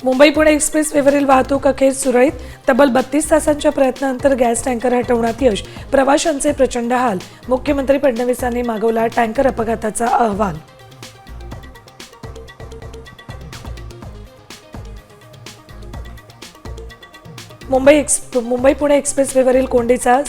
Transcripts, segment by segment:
मुंबई पुणे एक्सप्रेसवेवरील वाहतूक अखेर सुरळीत. तब्बल 32 तासांच्या प्रयत्नानंतर गॅस टँकर हटवण्यात यश. प्रवाशांचे प्रचंड हाल. मुख्यमंत्री फडणवीसांनी मागवला टँकर अपघाताचा अहवाल. मुंबई पुणे एक्सप्रेसवेवरील कोंडीचा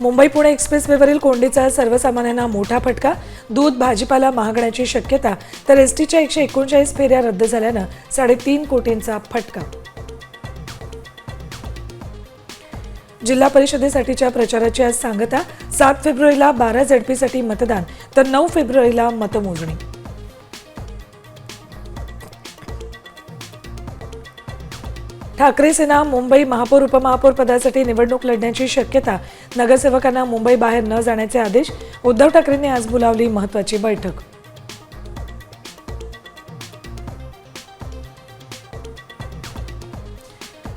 मुंबई पुणे एक्सप्रेसवेवरील कोंडीचा सर्वसामान्यांना मोठा फटका. दूध भाजीपाला महागण्याची शक्यता, तर एसटीच्या 139 फेऱ्या रद्द झाल्यानं 3.5 कोटींचा फटका. जिल्हा परिषदेसाठीच्या प्रचाराची आज सांगता. 7 फेब्रुवारीला 12 झडपीसाठी मतदान, तर 9 फेब्रुवारीला मतमोजणी. ठाकरे सेना मुंबई महापौर उपमहापौर पदासाठी निवडणूक लढण्याची शक्यता. नगरसेवकांना मुंबई बाहेर न जाण्याचे आदेश. उद्धव ठाकरेंनी आज बोलावली महत्त्वाची बैठक.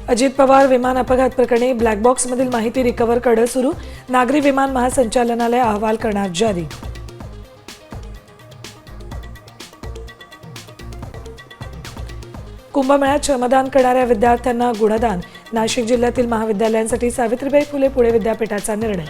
अजित पवार विमान अपघात प्रकरणी ब्लॅक बॉक्समधील माहिती रिकव्हर करणं सुरू. नागरी विमान महासंचालनालय अहवाल करणार जारी. कुंभमेळ्यात श्रमदान करणाऱ्या विद्यार्थ्यांना गुणदान. नाशिक जिल्ह्यातील महाविद्यालयांसाठी सावित्रीबाई फुले पुणे विद्यापीठाचा निर्णय.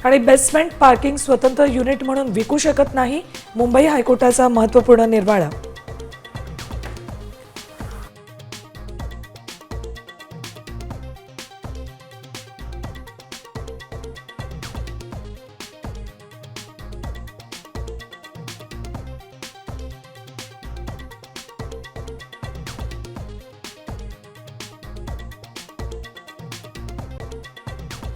आणि बेसमेंट पार्किंग स्वतंत्र युनिट म्हणून विकू शकत नाही. मुंबई हायकोर्टाचा महत्त्वपूर्ण निर्वाळा.